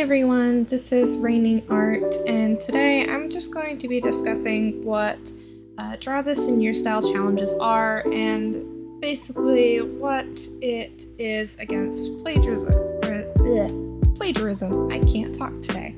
everyone, this is Raining Art, and today I'm just going to be discussing what Draw This in Your Style challenges are, and basically what it is against plagiarism. Plagiarism. I can't talk today.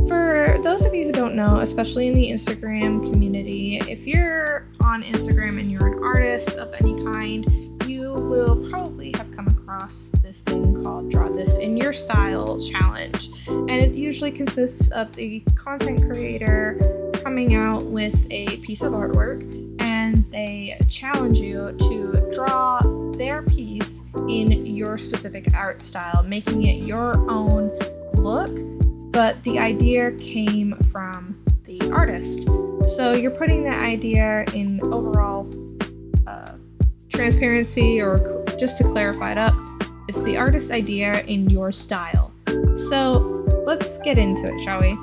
For those of you who don't know, especially in the Instagram community, if you're on Instagram and you're an artist of any kind, you will probably have come across this thing called Draw This in Your Style challenge. And it usually consists of the content creator coming out with a piece of artwork, and they challenge you to draw their piece in your specific art style, making it your own look, but the idea came from the artist. So you're putting the idea in overall transparency, or just to clarify it up, it's the artist's idea in your style. So let's get into it, shall we?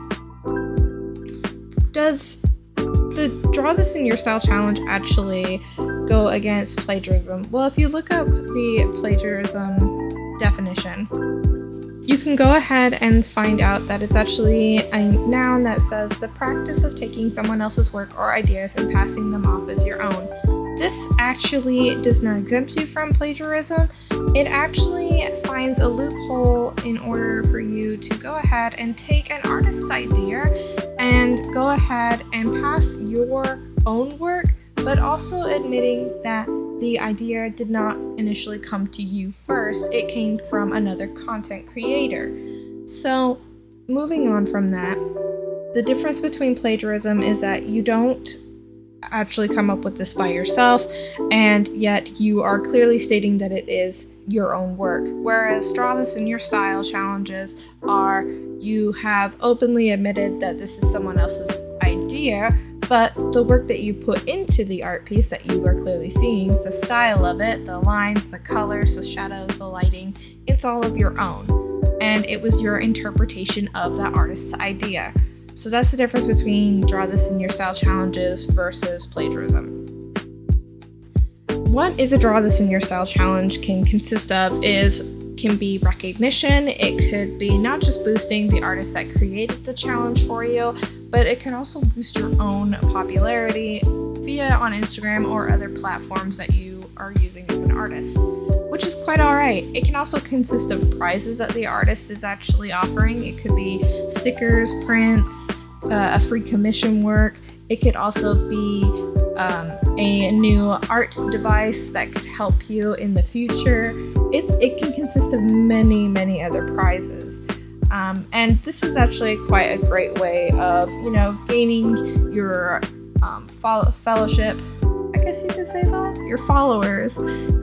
Does the Draw This in Your Style challenge actually go against plagiarism? Well, if you look up the plagiarism definition, you can go ahead and find out that it's actually a noun that says the practice of taking someone else's work or ideas and passing them off as your own. This actually does not exempt you from plagiarism. It actually finds a loophole in order for you to go ahead and take an artist's idea and go ahead and pass your own work, but also admitting that the idea did not initially come to you first. It came from another content creator. So moving on from that, the difference between plagiarism is that you don't actually come up with this by yourself, and yet you are clearly stating that it is your own work. Whereas Draw This in Your Style challenges are, you have openly admitted that this is someone else's idea, but the work that you put into the art piece that you are clearly seeing, the style of it, the lines, the colors, the shadows, the lighting, it's all of your own. And it was your interpretation of that artist's idea. So that's the difference between Draw This in Your Style challenges versus plagiarism. What is a Draw This in Your Style challenge can consist of can be recognition. It could be not just boosting the artist that created the challenge for you, but it can also boost your own popularity via on Instagram or other platforms that you are using as an artist, which is quite alright. It can also consist of prizes that the artist is actually offering. It could be stickers, prints, a free commission work. It could also be a new art device that could help you in the future. It can consist of many other prizes. And this is actually quite a great way of, gaining your fellowship, I guess you could say that, your followers,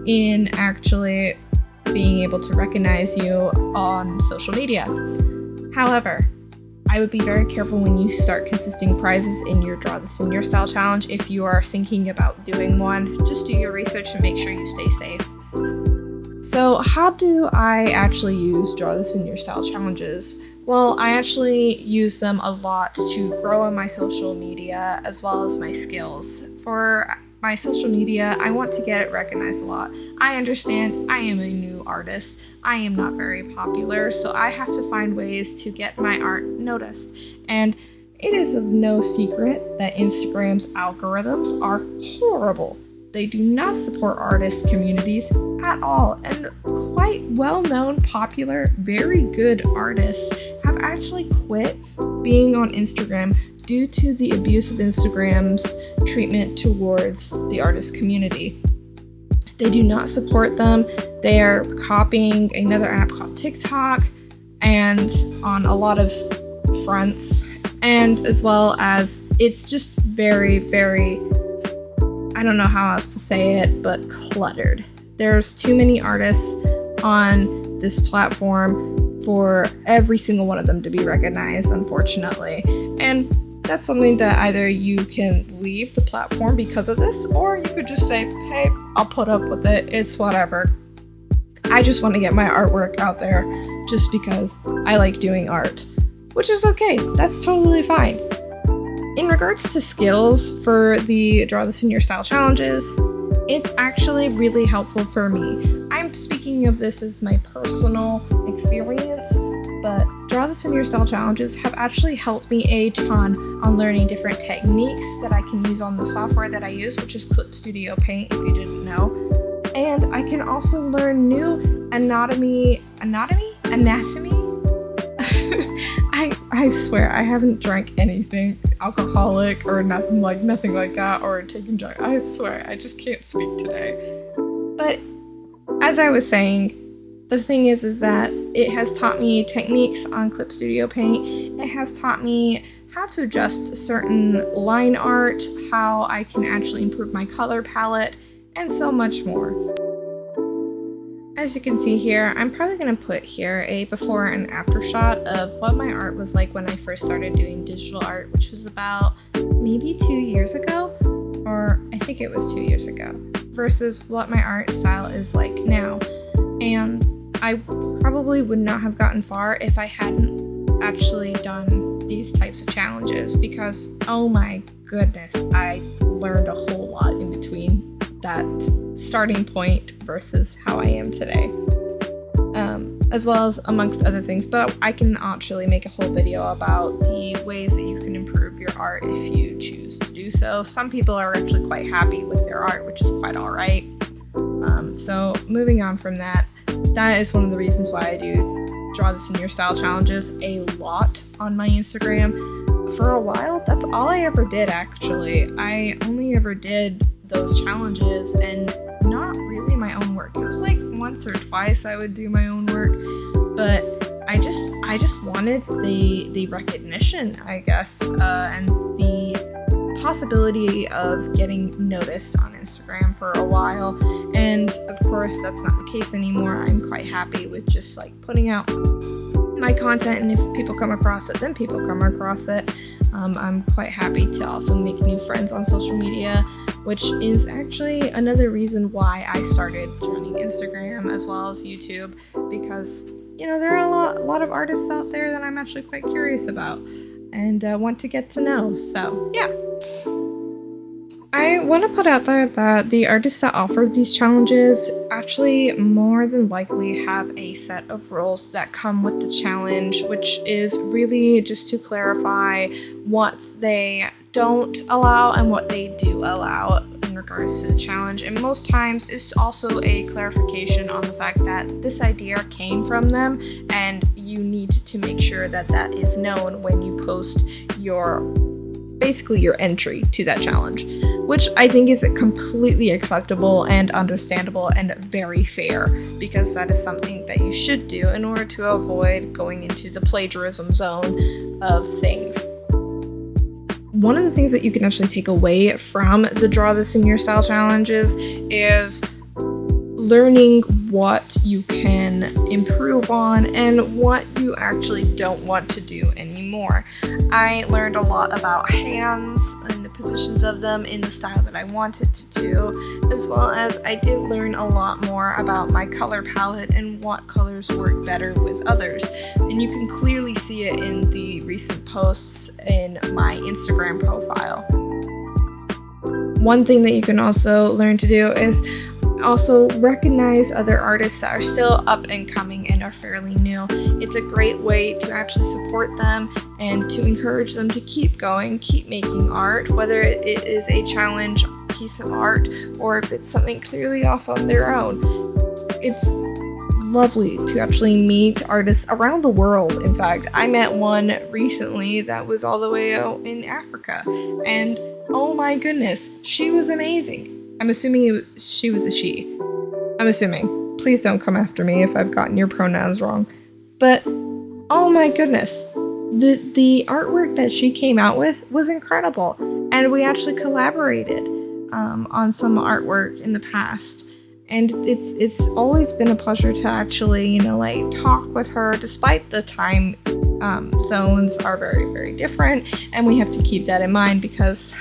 in actually being able to recognize you on social media. However, I would be very careful when you start consisting prizes in your Draw This in Your Style challenge. If you are thinking about doing one, just do your research and make sure you stay safe. So how do I actually use Draw This in Your Style challenges? Well, I actually use them a lot to grow on my social media as well as my skills. For my social media, I want to get it recognized a lot. I understand I am a new artist. I am not very popular, so I have to find ways to get my art noticed. And it is of no secret that Instagram's algorithms are horrible. They do not support artist communities at all, and quite well-known, popular, very good artists have actually quit being on Instagram due to the abuse of Instagram's treatment towards the artist community. They do not support them. They are copying another app called TikTok, and on a lot of fronts, and as well as it's just very, I don't know how else to say it, but cluttered. There's too many artists on this platform for every single one of them to be recognized, unfortunately. And that's something that either you can leave the platform because of this, or you could just say, hey, I'll put up with it, it's whatever. I just want to get my artwork out there just because I like doing art, which is okay, that's totally fine. In regards to skills for the Draw This in Your Style challenges, it's actually really helpful for me. I'm speaking of this as my personal experience, but Draw This in Your Style challenges have actually helped me a ton on learning different techniques that I can use on the software that I use, which is Speedpaint, if you didn't know. And I can also learn new anatomy. I swear I haven't drank anything alcoholic or nothing like that, or taken drugs. I swear I just can't speak today. But as I was saying, the thing is that it has taught me techniques on Speedpaint. It has taught me how to adjust certain line art, how I can actually improve my color palette, and so much more. As you can see here, I'm probably going to put here a before and after shot of what my art was like when I first started doing digital art, which was about maybe 2 years ago, or I think it was 2 years ago, versus what my art style is like now. And I probably would not have gotten far if I hadn't actually done these types of challenges, because oh my goodness, I learned a whole lot in between that starting point versus how I am today, as well as amongst other things. But I can actually make a whole video about the ways that you can improve your art if you choose to do so. Some people are actually quite happy with their art, which is quite all right. So moving on from that, that is one of the reasons why I do Draw This in Your Style challenges a lot on my Instagram. For a while, that's all I ever did, actually. I only ever did those challenges and not really my own work. It was like once or twice I would do my own work, but I just wanted the recognition, I guess, and the possibility of getting noticed on Instagram for a while. And of course that's not the case anymore. I'm quite happy with just like putting out my content, and if people come across it, then people come across it. I'm quite happy to also make new friends on social media, which is actually another reason why I started joining Instagram as well as YouTube, because there are a lot of artists out there that I'm actually quite curious about and want to get to know. So yeah, I want to put out there that the artists that offer these challenges actually more than likely have a set of rules that come with the challenge, which is really just to clarify what they don't allow and what they do allow in regards to the challenge. And most times it's also a clarification on the fact that this idea came from them, and you need to make sure that that is known when you post your entry to that challenge, which I think is completely acceptable and understandable and very fair, because that is something that you should do in order to avoid going into the plagiarism zone of things. One of the things that you can actually take away from the Draw This in Your Style challenges is learning what you can improve on and what you actually don't want to do anymore. I learned a lot about hands and the positions of them in the style that I wanted to do, as well as I did learn a lot more about my color palette and what colors work better with others. And you can clearly see it in the recent posts in my Instagram profile. One thing that you can also learn to do is also recognize other artists that are still up and coming and are fairly new. It's a great way to actually support them and to encourage them to keep going, keep making art, whether it is a challenge piece of art or if it's something clearly off on their own. It's lovely to actually meet artists around the world. In fact, I met one recently that was all the way out in Africa, and oh my goodness, she was amazing. I'm assuming she was a she. I'm assuming. Please don't come after me if I've gotten your pronouns wrong. But oh my goodness, the artwork that she came out with was incredible, and we actually collaborated on some artwork in the past. And it's always been a pleasure to actually talk with her, despite the time zones are very, very different, and we have to keep that in mind because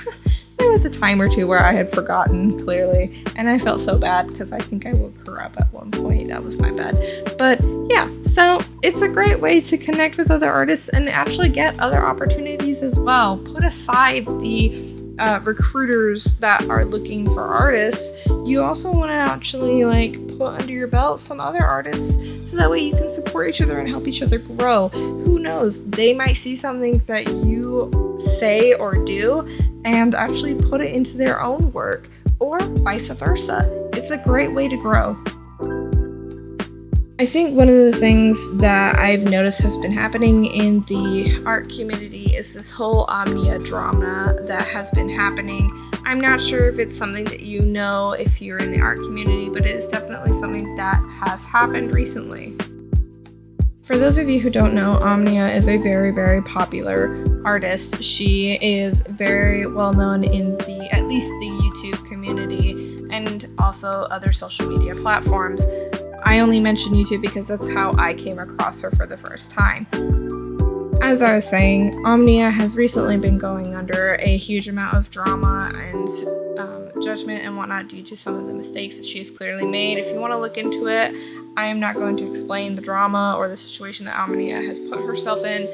there was a time or two where I had forgotten clearly, and I felt so bad because I think I woke her up at one point. That was my bad. But yeah, so it's a great way to connect with other artists and actually get other opportunities as well. Put aside the recruiters that are looking for artists, you also want to actually like put under your belt some other artists so that way you can support each other and help each other grow. Who knows, they might see something that you say or do and actually put it into their own work, or vice versa. It's a great way to grow. I think one of the things that I've noticed has been happening in the art community is this whole Omnia drama that has been happening. I'm not sure if it's something that you know if you're in the art community, but it is definitely something that has happened recently. For those of you who don't know, Omnia is a very, very popular artist. She is very well known in at least the YouTube community and also other social media platforms. I only mention YouTube because that's how I came across her for the first time. As I was saying, Omnia has recently been going under a huge amount of drama and judgment and whatnot due to some of the mistakes that she has clearly made. If you want to look into it, I am not going to explain the drama or the situation that Omnia has put herself in.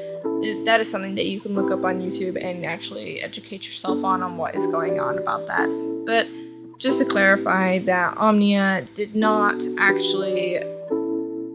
That is something that you can look up on YouTube and actually educate yourself on what is going on about that. But just to clarify that Omnia did not actually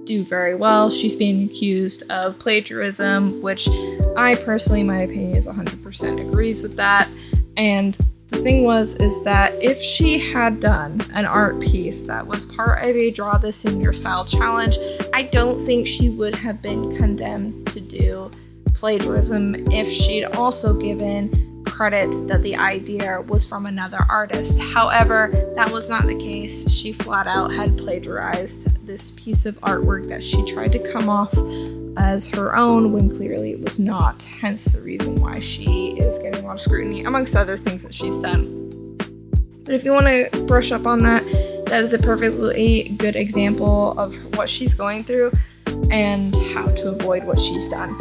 do very well. She's being accused of plagiarism, which I personally, my opinion is 100% agrees with that. And the thing is that if she had done an art piece that was part of a Draw This in Your Style challenge, I don't think she would have been condemned to do plagiarism if she'd also given credit that the idea was from another artist. However, that was not the case. She flat out had plagiarized this piece of artwork that she tried to come off as her own when clearly it was not, hence the reason why she is getting a lot of scrutiny, amongst other things that she's done. But if you want to brush up on that, that is a perfectly good example of what she's going through and how to avoid what she's done.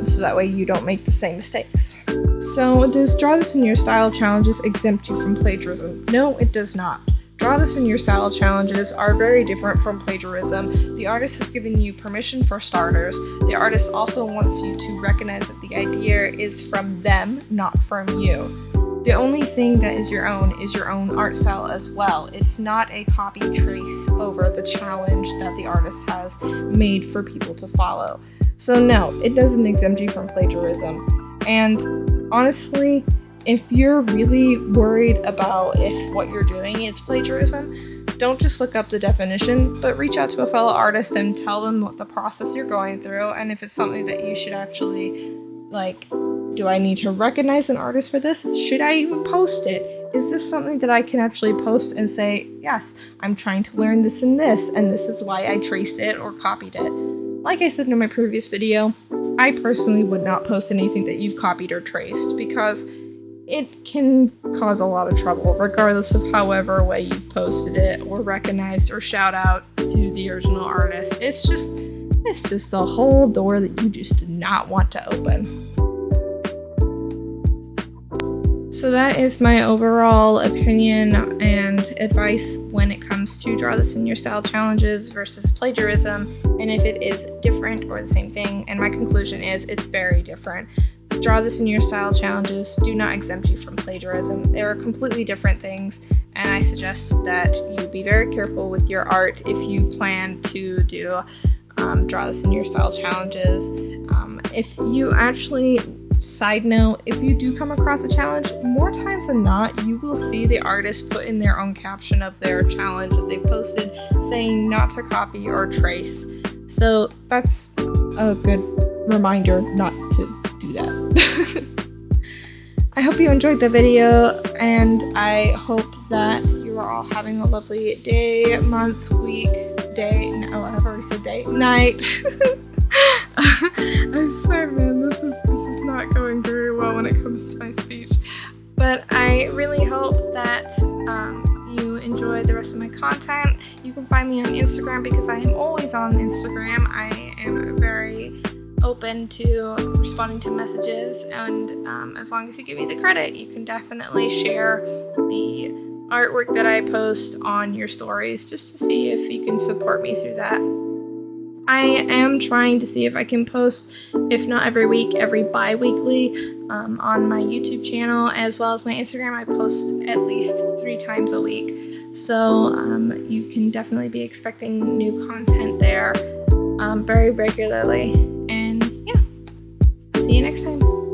So that way you don't make the same mistakes. So does Draw This in Your Style challenges exempt you from plagiarism? No, it does not. Draw This in Your Style challenges are very different from plagiarism. The artist has given you permission for starters. The artist also wants you to recognize that the idea is from them, not from you. The only thing that is your own art style as well. It's not a copy trace over the challenge that the artist has made for people to follow. So no, it doesn't exempt you from plagiarism. And honestly, if you're really worried about if what you're doing is plagiarism, don't just look up the definition, but reach out to a fellow artist and tell them what the process you're going through, and if it's something that you should actually, like, do I need to recognize an artist for this? Should I even post it? Is this something that I can actually post and say, yes, I'm trying to learn this and this is why I traced it or copied it? Like I said in my previous video, I personally would not post anything that you've copied or traced because it can cause a lot of trouble regardless of however way you've posted it or recognized or shout out to the original artist. It's just a whole door that you just do not want to open. So that is my overall opinion and advice when it comes to Draw This in Your Style challenges versus plagiarism, and if it is different or the same thing. And my conclusion is it's very different. Draw This in Your Style challenges do not exempt you from plagiarism. They are completely different things, and I suggest that you be very careful with your art if you plan to do Draw This in Your Style challenges. If you actually, side note, if you do come across a challenge, more times than not, you will see the artist put in their own caption of their challenge that they've posted saying not to copy or trace. So that's a good reminder not to do that. I hope you enjoyed the video, and I hope that you are all having a lovely day, month, week, day, no, I've already said day, night. I swear, man, this is not going very well when it comes to my speech. But I really hope that you enjoy the rest of my content. You can find me on Instagram because I am always on Instagram. I am very open to responding to messages, and as long as you give me the credit, you can definitely share the artwork that I post on your stories just to see if you can support me through that. I am trying to see if I can post, if not every week, every bi-weekly on my YouTube channel, as well as my Instagram. I post at least 3 times a week. So you can definitely be expecting new content there very regularly. And yeah, see you next time.